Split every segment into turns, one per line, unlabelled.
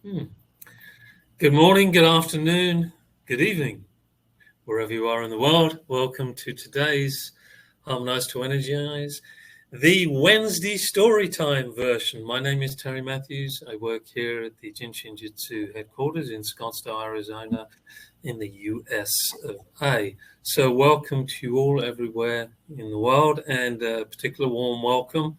Hmm. Good morning, good afternoon, good evening, wherever you are in the world. Welcome to today's Harmonize to Energize, the Wednesday Storytime version. My name is Terry Matthews. I work here at the Jin Shin Jyutsu headquarters in Scottsdale, Arizona, in the US of A. So welcome to you all everywhere in the world, and a particular warm welcome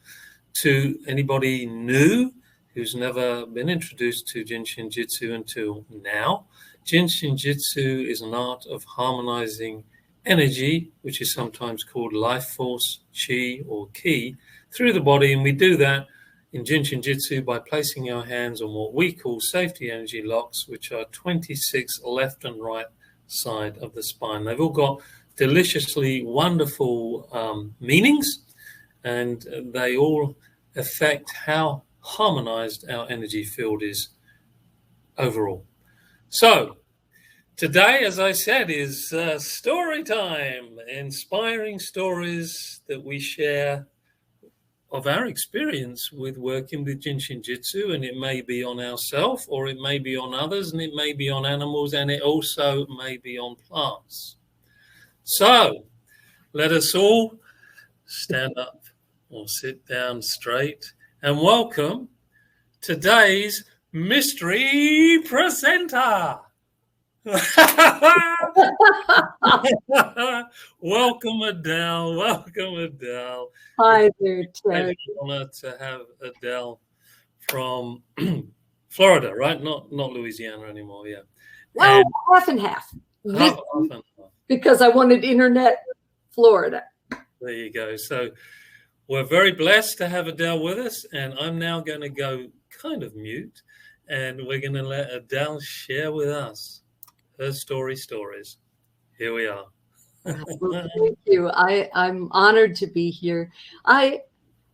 to anybody new who's never been introduced to Jin Shin Jyutsu until now. Jin Shin Jyutsu is an art of harmonizing energy, which is sometimes called life force, chi, or ki, through the body. And we do that in Jin Shin Jyutsu by placing our hands on what we call safety energy locks, which are 26 left and right side of the spine. They've all got deliciously wonderful meanings, and they all affect how harmonized our energy field is overall. So today, as I said, is story time, inspiring stories that we share of our experience with working with Jin Shin Jyutsu, and it may be on ourselves, or it may be on others, and it may be on animals, and it also may be on plants. So let us all stand up or sit down straight and welcome today's mystery presenter. Welcome, Adele. Welcome, Adele.
Hi there, Terry.
It's an honor to have Adele from Florida, right? Not Louisiana anymore. Yeah.
Well, half and half.
Half.
Because I wanted internet Florida.
There you go. So we're very blessed to have Adele with us, and I'm now going to go kind of mute, and we're going to let Adele share with us her stories. Here we are.
Well, thank you. I'm honored to be here. I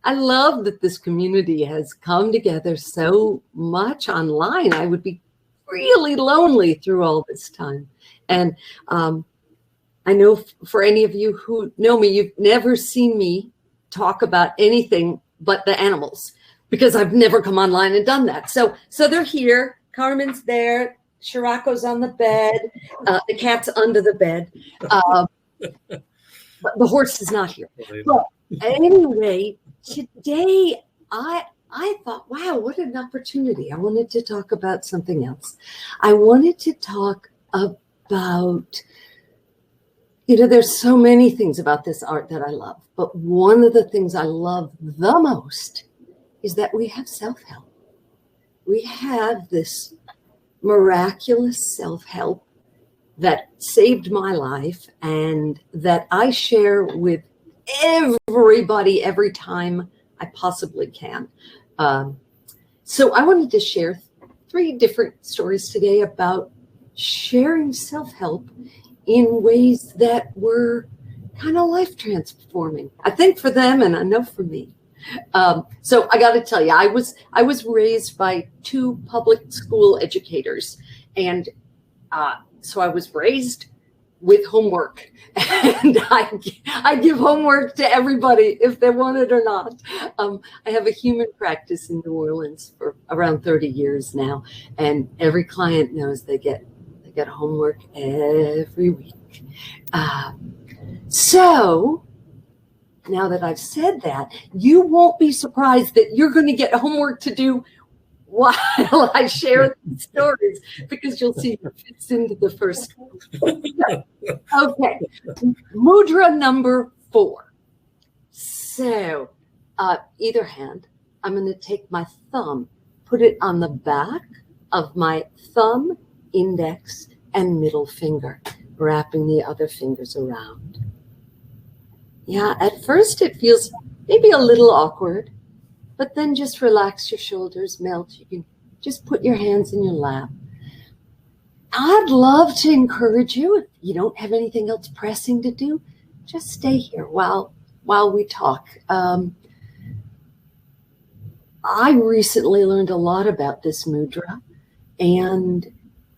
love that this community has come together so much online. I would be really lonely through all this time. And I know for any of you who know me, you've never seen me talk about anything but the animals, because I've never come online and done that. So they're here. Carmen's there. Shirako's on the bed. The cat's under the bed. But the horse is not here. But anyway, today I thought, wow, what an opportunity. I wanted to talk about something else. I wanted to talk about, there's so many things about this art that I love, but one of the things I love the most is that we have self-help. We have this miraculous self-help that saved my life and that I share with everybody every time I possibly can. So I wanted to share 3 different stories today about sharing self-help in ways that were kind of life transforming. I think for them, and I know for me. So I got to tell you, I was raised by 2 public school educators, and so I was raised with homework, and I give homework to everybody if they want it or not. I have a human practice in New Orleans for around 30 years now, and every client knows they get homework every week. So now that I've said that, you won't be surprised that you're going to get homework to do while I share these stories, because you'll see it fits into the first one. Okay, mudra number 4. So either hand, I'm going to take my thumb, put it on the back of my thumb, index, and middle finger, wrapping the other fingers around. Yeah, at first it feels maybe a little awkward, but then just relax your shoulders, melt. You can just put your hands in your lap. I'd love to encourage you, if you don't have anything else pressing to do, just stay here while we talk. I recently learned a lot about this mudra and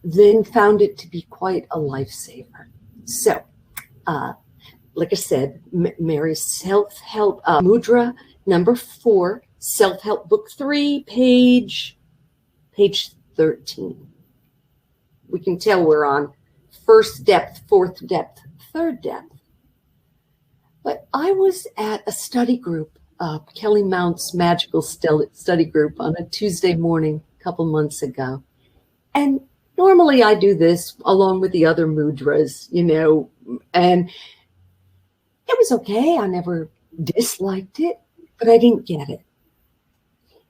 then found it to be quite a lifesaver. So, like I said, Mary's self-help mudra number 4, self-help book 3, page 13. We can tell we're on first depth, fourth depth, third depth. But I was at a study group, Kelly Mount's magical study group, on a Tuesday morning a couple months ago. And normally I do this along with the other mudras, and it was okay. I never disliked it, but I didn't get it.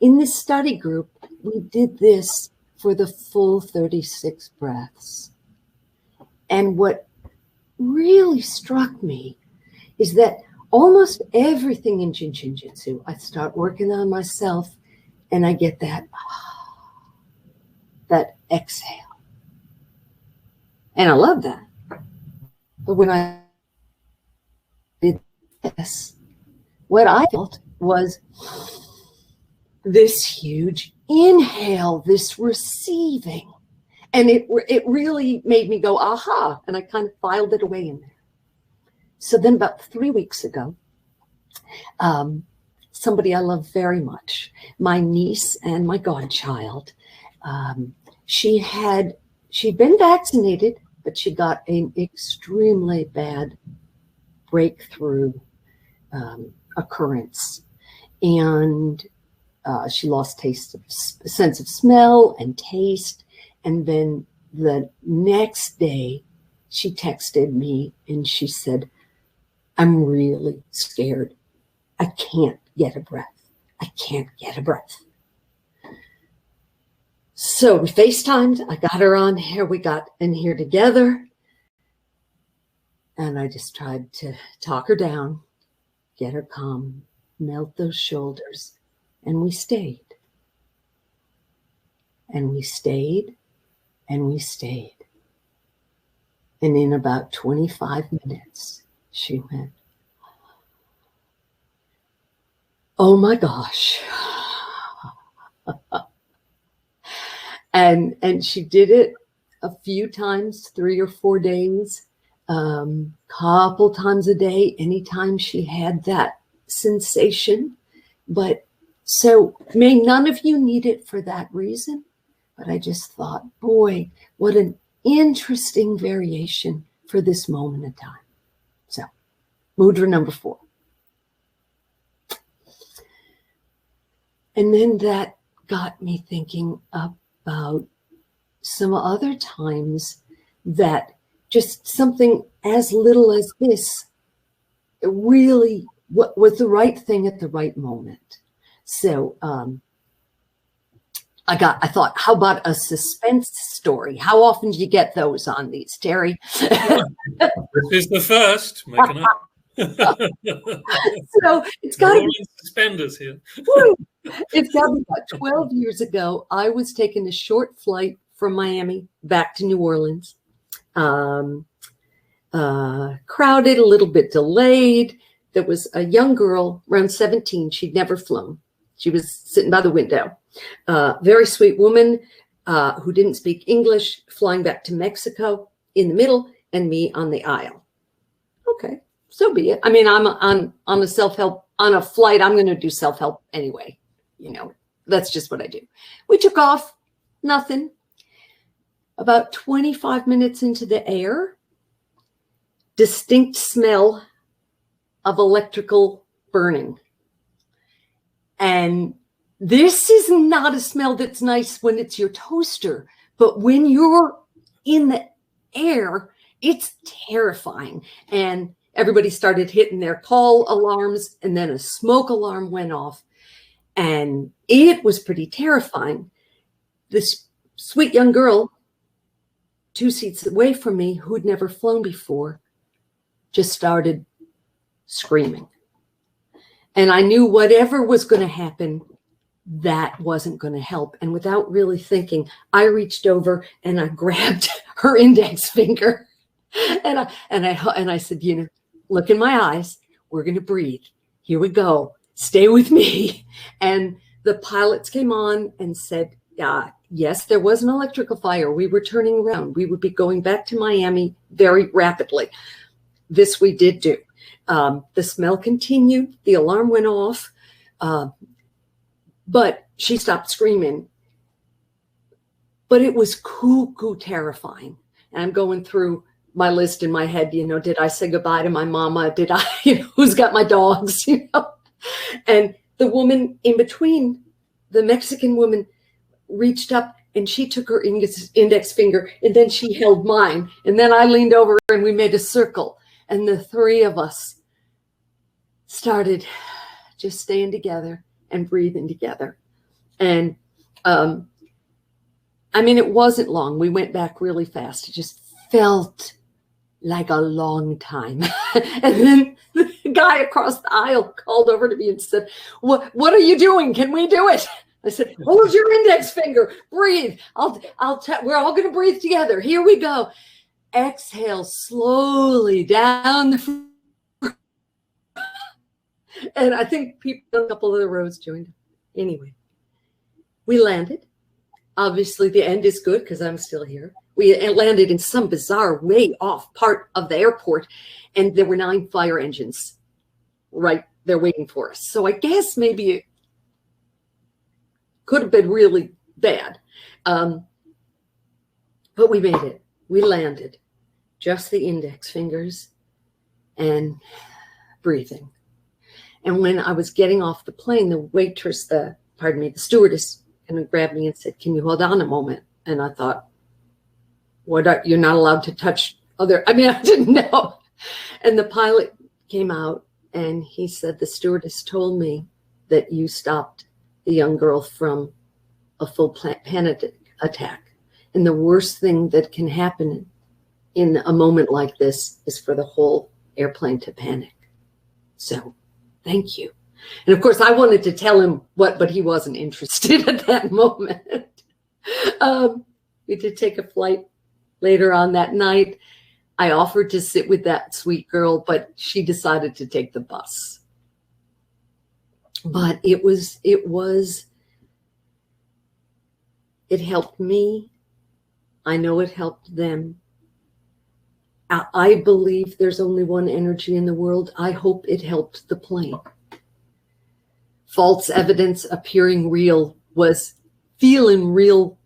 In this study group, we did this for the full 36 breaths. And what really struck me is that almost everything in Jin Shin Jyutsu, I start working on myself and I get that exhale. And I love that. But when I did this, what I felt was this huge inhale, this receiving. And it really made me go, aha. And I kind of filed it away in there. So then about 3 weeks ago, somebody I love very much, my niece and my godchild, she'd been vaccinated, but she got an extremely bad breakthrough occurrence. And she lost sense of smell and taste. And then the next day, she texted me and she said, I'm really scared. I can't get a breath. I can't get a breath. So we FaceTimed. I got her on here. We got in here together. And I just tried to talk her down, get her calm, melt those shoulders. And we stayed. And we stayed. And we stayed. And in about 25 minutes, she went, oh my gosh. And she did it a few times, 3 or 4 days, couple times a day, anytime she had that sensation. But so may none of you need it for that reason. But I just thought, boy, what an interesting variation for this moment in time. So, mudra number 4. And then that got me thinking about some other times that just something as little as this really was the right thing at the right moment. So, I thought, how about a suspense story? How often do you get those on these, Terry?
This is the first. Making up.
So it's got to be
suspenders here.
It's got to be about 12 years ago. I was taking a short flight from Miami back to New Orleans. Crowded, a little bit delayed. There was a young girl around 17. She'd never flown. She was sitting by the window. Very sweet woman who didn't speak English, flying back to Mexico in the middle, and me on the aisle. Okay, so be it. I mean, I'm on a self-help, on a flight, I'm going to do self-help anyway. That's just what I do. We took off, nothing. About 25 minutes into the air, distinct smell of electrical burning. And this is not a smell that's nice when it's your toaster, but when you're in the air, it's terrifying. And everybody started hitting their call alarms, and then a smoke alarm went off, and it was pretty terrifying. This sweet young girl, 2 seats away from me, who'd never flown before, just started screaming. And I knew whatever was going to happen, that wasn't going to help. And without really thinking, I reached over and I grabbed her index finger, and I said, look in my eyes. We're going to breathe. Here we go. Stay with me. And the pilots came on and said, yes, there was an electrical fire. We were turning around. We would be going back to Miami very rapidly. This we did do. The smell continued. The alarm went off. But she stopped screaming. but it was cuckoo terrifying. And I'm going through my list in my head, you know, did I say goodbye to my mama? Did I, you know, who's got my dogs, you know? And the woman in between, the Mexican woman, reached up and she took her index finger and then she held mine. And then I leaned over and we made a circle. And the three of us started just staying together and breathing together. And I mean, it wasn't long. We went back really fast. It just felt like a long time. And then the guy across the aisle called over to me and said, what are you doing? Can we do it? I said, hold your index finger, breathe. We're all going to breathe together. Here we go. Exhale slowly down the front. And I think people, a couple of the rows joined. Anyway, we landed. Obviously, the end is good because I'm still here. We landed in some bizarre, way off part of the airport, and there were 9 fire engines right there waiting for us. So I guess maybe it could have been really bad. But we made it. We landed. Just the index fingers and breathing. And when I was getting off the plane, the stewardess kind of grabbed me and said, can you hold on a moment? And I thought, you're not allowed to touch I didn't know. And the pilot came out and he said, the stewardess told me that you stopped the young girl from a full panic attack. And the worst thing that can happen in a moment like this is for the whole airplane to panic. So thank you. And of course, I wanted to tell him but he wasn't interested at that moment. We did take a flight later on that night. I offered to sit with that sweet girl, but she decided to take the bus. But it helped me. I know it helped them. I believe there's only one energy in the world. I hope it helped the plane. False evidence appearing real was feeling real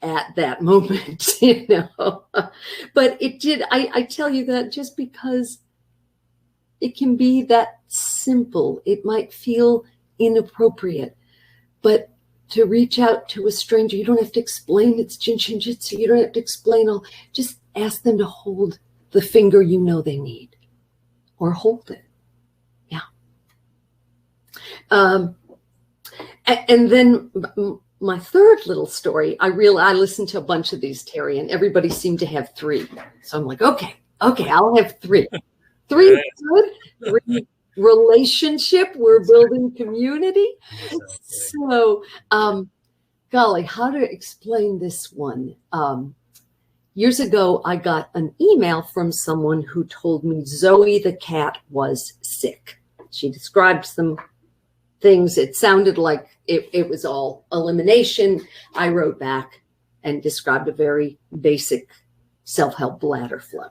at that moment, you know. But it did, I tell you that just because it can be that simple. It might feel inappropriate, but to reach out to a stranger, you don't have to explain it's Jin Shin Jyutsu. You don't have to explain just ask them to hold the finger you know they need, or hold it. Yeah. And then my third little story, I listened to a bunch of these, Terry, and everybody seemed to have 3. So I'm like, okay, I'll have 3. 3 good, 3 relationship. We're building community. So, golly, how to explain this one? Years ago, I got an email from someone who told me Zoe the cat was sick. She described some things. It sounded like it was all elimination. I wrote back and described a very basic self-help bladder flow.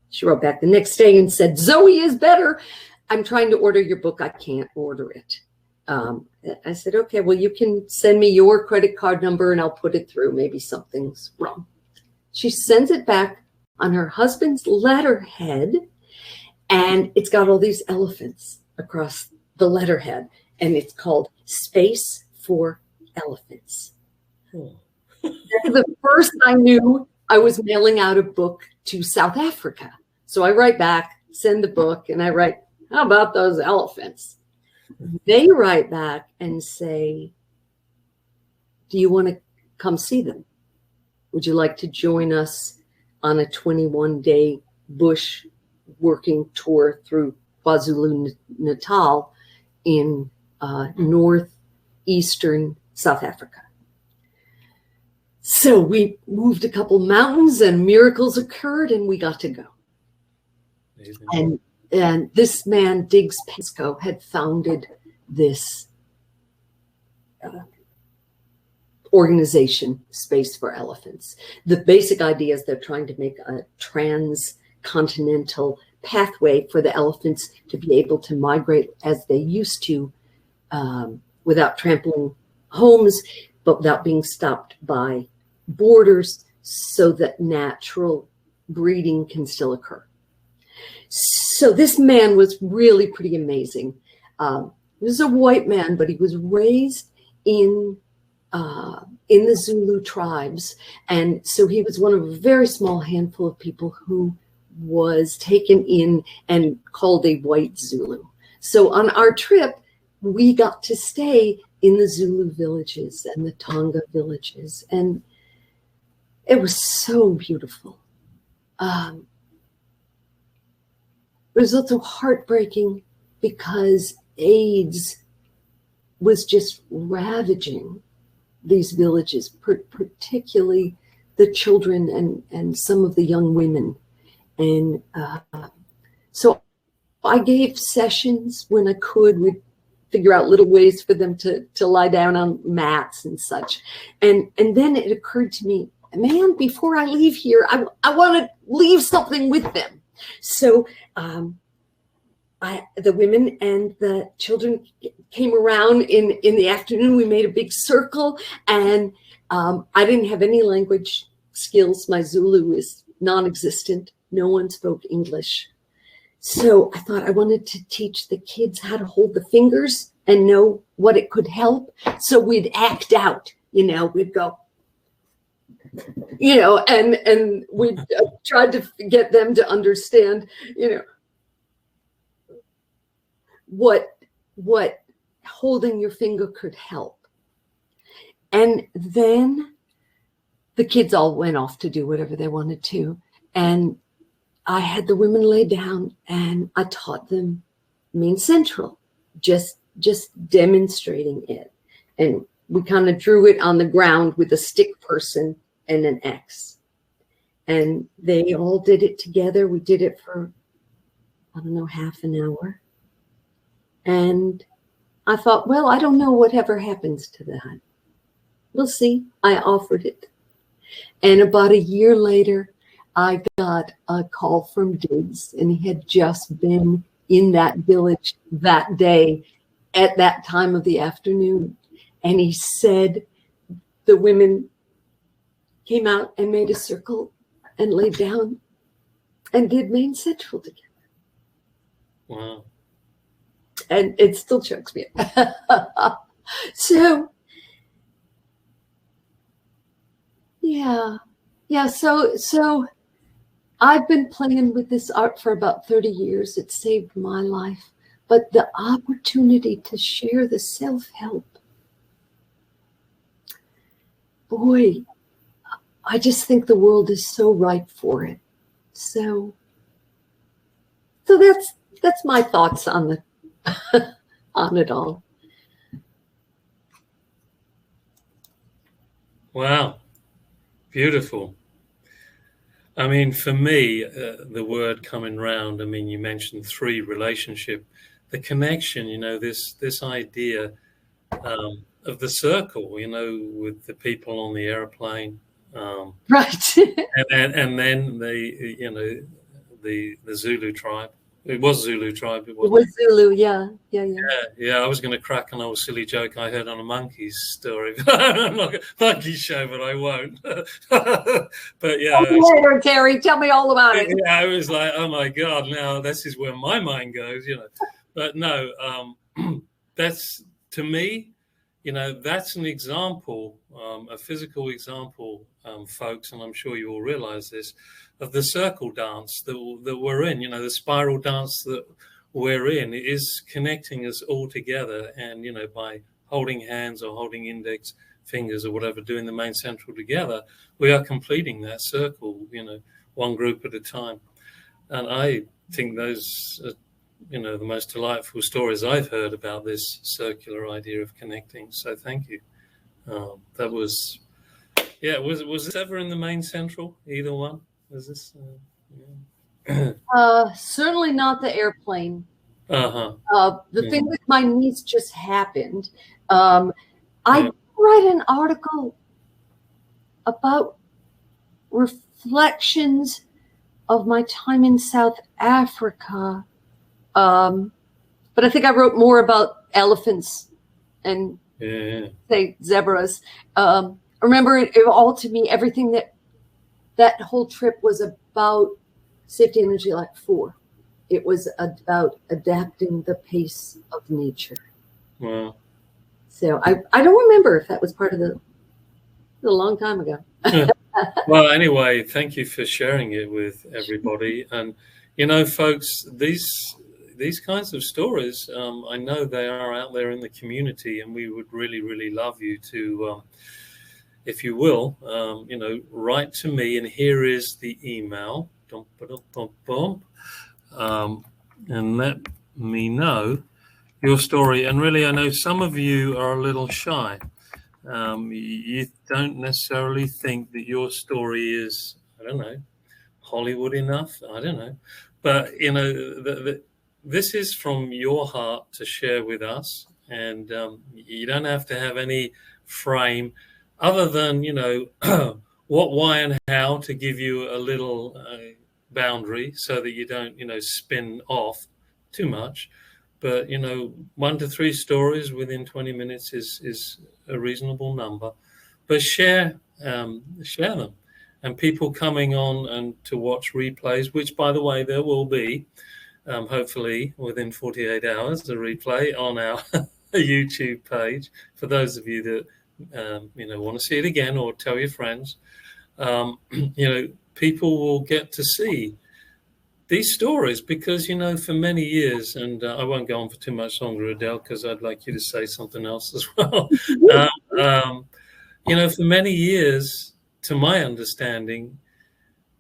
She wrote back the next day and said, Zoe is better. I'm trying to order your book. I can't order it. I said, okay, well, you can send me your credit card number and I'll put it through. Maybe something's wrong. She sends it back on her husband's letterhead, and it's got all these elephants across the letterhead, and it's called Space for Elephants. The first I knew, I was mailing out a book to South Africa. So I write back, send the book, and I write, how about those elephants? They write back and say, do you want to come see them? Would you like to join us on a 21-day bush working tour through KwaZulu-Natal in northeastern South Africa? So we moved a couple mountains and miracles occurred and we got to go. Amazing. And this man, Diggs Pesco, had founded this organization, Space for Elephants. The basic idea is they're trying to make a transcontinental pathway for the elephants to be able to migrate as they used to without trampling homes, but without being stopped by borders so that natural breeding can still occur. So this man was really pretty amazing. He was a white man, but he was raised in the Zulu tribes. And so he was one of a very small handful of people who was taken in and called a white Zulu. So on our trip, we got to stay in the Zulu villages and the Tonga villages. And it was so beautiful. It was also heartbreaking because AIDS was just ravaging these villages, particularly the children and some of the young women. And so I gave sessions when I could. We'd figure out little ways for them to lie down on mats and such. And then it occurred to me, man, before I leave here, I want to leave something with them. So the women and the children came around in the afternoon. We made a big circle, and I didn't have any language skills. My Zulu is non-existent. No one spoke English. So I thought I wanted to teach the kids how to hold the fingers and know what it could help. So we'd act out, we'd go, and we tried to get them to understand, what holding your finger could help. And then the kids all went off to do whatever they wanted to. And I had the women lay down and I taught them Main Central, just demonstrating it. And we kind of drew it on the ground with a stick person and an X. And they all did it together. We did it for, half an hour. And I thought, well, I don't know whatever happens to that. We'll see. I offered it. And about a year later, I got a call from Diggs, and he had just been in that village that day at that time of the afternoon. And he said the women came out and made a circle and laid down and did Main Central together.
Wow.
And it still chokes me up. So, yeah. So I've been playing with this art for about 30 years. It saved my life. But the opportunity to share the self-help, boy, I just think the world is so ripe for it. So that's my thoughts on the on it all.
Wow. Beautiful. I mean, for me, the word coming round, you mentioned 3, relationship, the connection, this idea of the circle, with the people on the airplane.
Right.
and then the Zulu tribe. It was Zulu tribe.
It was Zulu, yeah.
I was going to crack an old silly joke I heard on a monkey's story. I'm not a monkey show, but I won't. But yeah.
Later, Terry, tell me all about it.
Yeah, I was like, oh my God, now this is where my mind goes, But no, that's, to me, that's an example, a physical example, folks, and I'm sure you all realize this, of the circle dance that we're in, the spiral dance that we're in is connecting us all together. And, by holding hands or holding index fingers or whatever, doing the Main Central together, we are completing that circle, one group at a time. And I think those are, the most delightful stories I've heard about this circular idea of connecting. So thank you. That was, was this ever in the Main Central? Either one? Was this?
Certainly not the airplane.
The
thing with my niece just happened. I read an article about reflections of my time in South Africa. But I think I wrote more about elephants and
Yeah.
say zebras. Remember, all to me, everything that whole trip was about safety energy like 4. It was about adapting the pace of nature.
Wow.
So I don't remember if that was part of a long time ago.
Well, anyway, thank you for sharing it with everybody. And, you know, folks, these kinds of stories, I know they are out there in the community, and we would really, really love you to, if you will, you know, write to me. And here is the email. And let me know your story. And really, I know some of you are a little shy. You don't necessarily think that your story is, I don't know, Hollywood enough. I don't know. But, you know, this is from your heart to share with us. And you don't have to have any frame other than, you know, what, why, and how, to give you a little boundary so that you don't, you know, spin off too much. But, you know, 1 to 3 stories within 20 minutes is a reasonable number. But share them. And people coming on and to watch replays, which, by the way, there will be, hopefully within 48 hours, a replay on our YouTube page for those of you that, you know, want to see it again or tell your friends. You know, people will get to see these stories because, you know, for many years, and I won't go on for too much longer, Adele, because I'd like you to say something else as well. You know, for many years, to my understanding,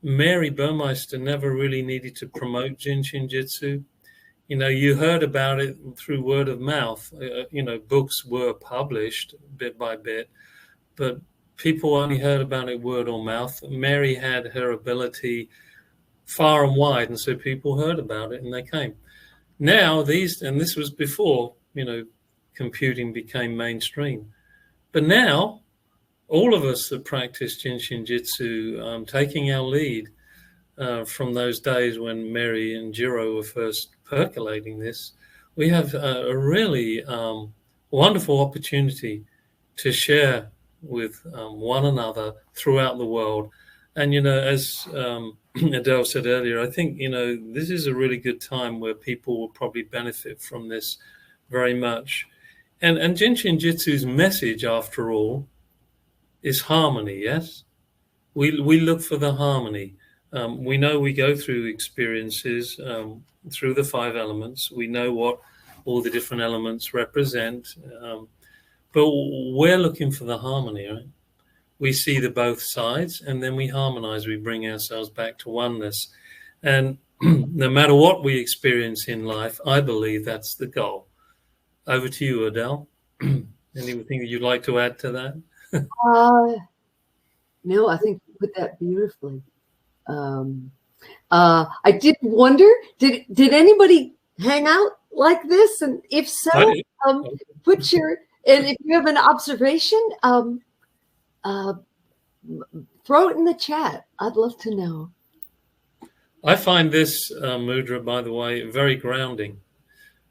Mary Burmeister never really needed to promote Jin Shin Jyutsu. You know, you heard about it through word of mouth. You know, books were published bit by bit, but people only heard about it word of mouth. Mary had her ability far and wide, and so people heard about it and they came. Now and this was before, you know, computing became mainstream, but now all of us that practice Jin Shin Jyutsu, taking our lead from those days when Mary and Jiro were first percolating this, we have a really wonderful opportunity to share with one another throughout the world. And, you know, as Adele said earlier, I think, you know, this is a really good time where people will probably benefit from this very much. And Jin Shin Jyutsu's message, after all, is harmony, yes? We look for the harmony. We know we go through experiences through the 5 elements. We know what all the different elements represent. But we're looking for the harmony, right? We see the both sides, and then we harmonize. We bring ourselves back to oneness. And no matter what we experience in life, I believe that's the goal. Over to you, Adele. Anything that you'd like to add to that?
No, I think you put that beautifully. I did wonder, did anybody hang out like this? And if so, put your, and if you have an observation, throw it in the chat. I'd love to know.
I find this mudra, by the way, very grounding.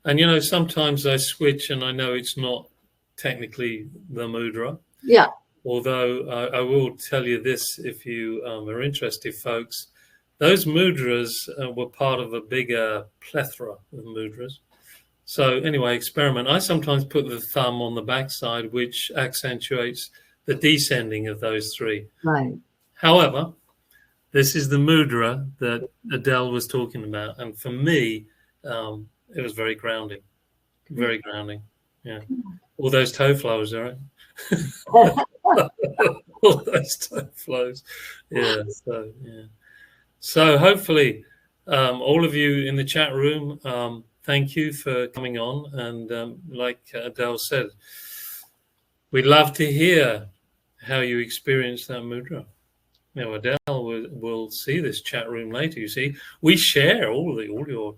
And, you know, sometimes I switch and I know it's not technically the mudra.
Yeah.
Although I will tell you this, if you are interested, folks, those mudras were part of a bigger plethora of mudras. So anyway, experiment. I sometimes put the thumb on the backside, which accentuates the descending of those 3.
Right.
However, this is the mudra that Adele was talking about. And for me, it was very grounding. Very grounding. Yeah. All those toe flows, all right? All those toe flows. Yeah. So hopefully, all of you in the chat room, thank you for coming on. And like Adele said, we'd love to hear how you experience that mudra. Now, Adele will see this chat room later. You see, we share all your.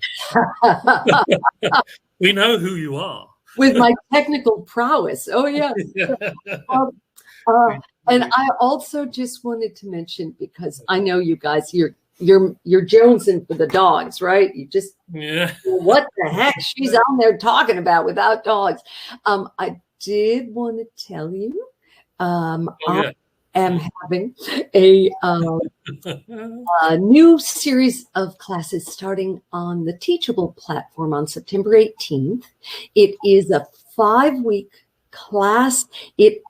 We know who you are.
With my technical prowess. Oh, yeah. And I also just wanted to mention, because I know you guys, you're jonesing for the dogs, right? You just, what the heck she's on there talking about without dogs. I did want to tell you,
yeah.
I am having a new series of classes starting on the Teachable platform on September 18th. It is a 5-week class. It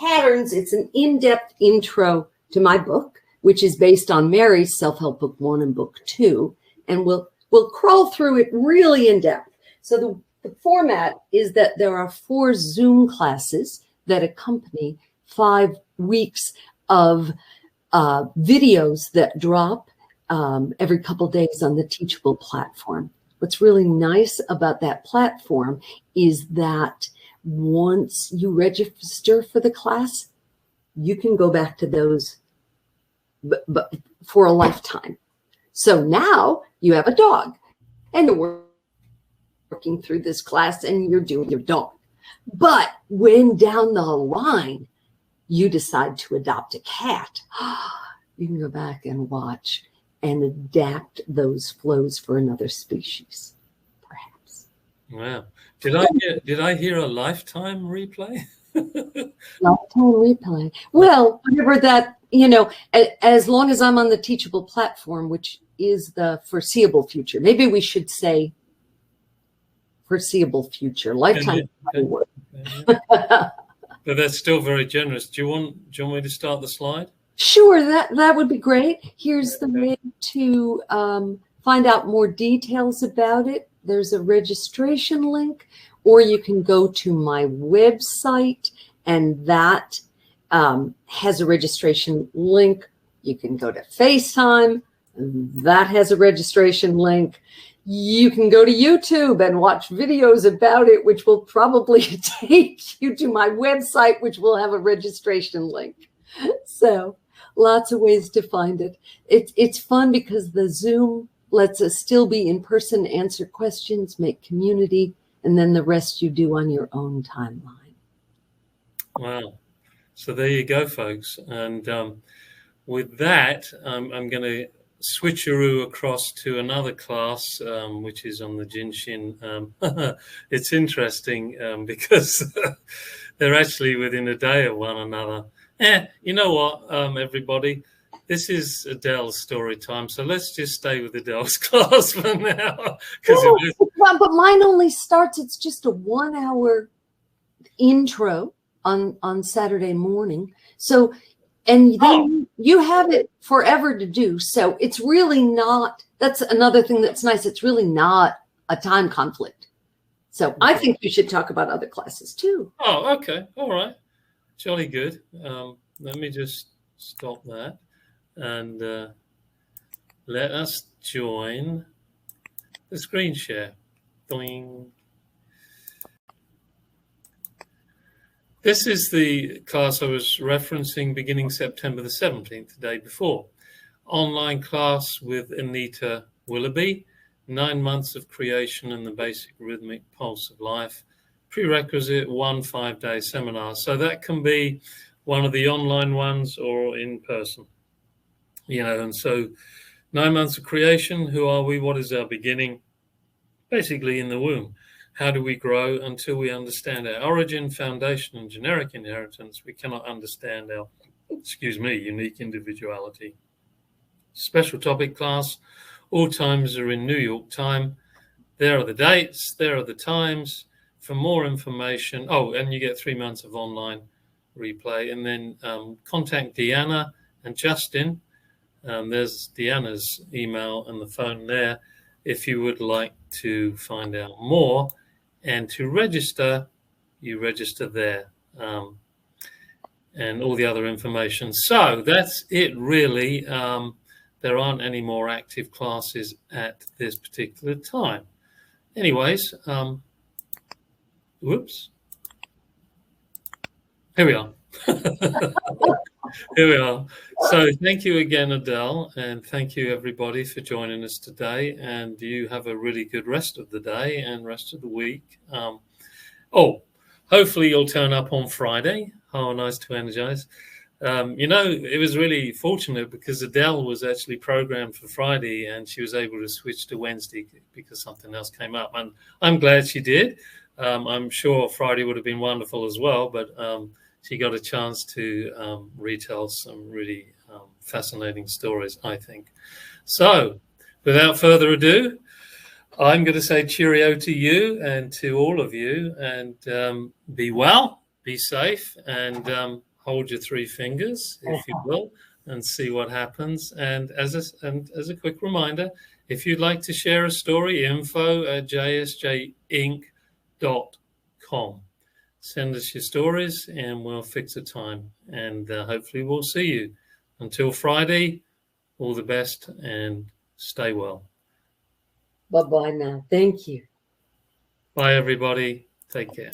patterns. It's an in-depth intro to my book, which is based on Mary's self-help book 1 and book 2, and we'll crawl through it really in depth. So the format is that there are 4 Zoom classes that accompany 5 weeks of videos that drop every couple days on the Teachable platform. What's really nice about that platform is that once you register for the class, you can go back to those but for a lifetime. So now you have a dog and you're working through this class and you're doing your dog. But when down the line you decide to adopt a cat, you can go back and watch and adapt those flows for another species, perhaps.
Wow. Did I hear a lifetime replay?
Lifetime replay. Well, whatever that, as long as I'm on the Teachable platform, which is the foreseeable future. Maybe we should say foreseeable future. Lifetime.
Okay. But that's still very generous. Do you want me to start the slide?
Sure, that would be great. Here's the way to find out more details about it. There's a registration link, or you can go to my website, and that has a registration link. You can go to FaceTime, and that has a registration link. You can go to YouTube and watch videos about it, which will probably take you to my website, which will have a registration link. So lots of ways to find it. It's fun because the Zoom lets us still be in person, answer questions, make community, and then the rest you do on your own timeline.
Wow. So there you go, folks. And with that, I'm going to switcheroo across to another class, which is on the Jin Shin. It's interesting because they're actually within a day of one another. You know what, everybody? This is Adele's story time, so let's just stay with Adele's class for now.
But mine only starts, it's just a 1-hour intro on Saturday morning. So, and then you have it forever to do. So it's really not, that's another thing that's nice. It's really not a time conflict. So I think you should talk about other classes too.
Oh, okay. All right. Jolly good. Let me just stop that and let us join the screen share. Doing. This is the class I was referencing beginning September the 17th, the day before. Online class with Anita Willoughby, 9 months of creation and the basic rhythmic pulse of life. Prerequisite 1 5-day seminar. So that can be one of the online ones or in person. And so 9 months of creation, who are we? What is our beginning? Basically in the womb. How do we grow until we understand our origin, foundation, and generic inheritance? We cannot understand our, unique individuality. Special topic class. All times are in New York time. There are the dates. There are the times. For more information, and you get 3 months of online replay. And then contact Deanna and Justin. There's Deanna's email and the phone there if you would like to find out more. And to register, you register there, and all the other information. So that's it, really. There aren't any more active classes at this particular time. Anyways, whoops. Here we are. Here we are. So thank you again, Adele, and thank you, everybody, for joining us today. And you have a really good rest of the day and rest of the week. Hopefully you'll turn up on Friday. Harmonize to Energize. It was really fortunate because Adele was actually programmed for Friday and she was able to switch to Wednesday because something else came up. And I'm glad she did. I'm sure Friday would have been wonderful as well, but she got a chance to retell some really fascinating stories, I think. So, without further ado, I'm going to say cheerio to you and to all of you, and be well, be safe, and hold your three fingers, if you will, and see what happens. And as a quick reminder, if you'd like to share a story, info@jsjinc.com. Send us your stories and we'll fix a time, and hopefully we'll see you. Until Friday, all the best and stay well.
Bye-bye now. Thank you.
Bye, everybody. Take care.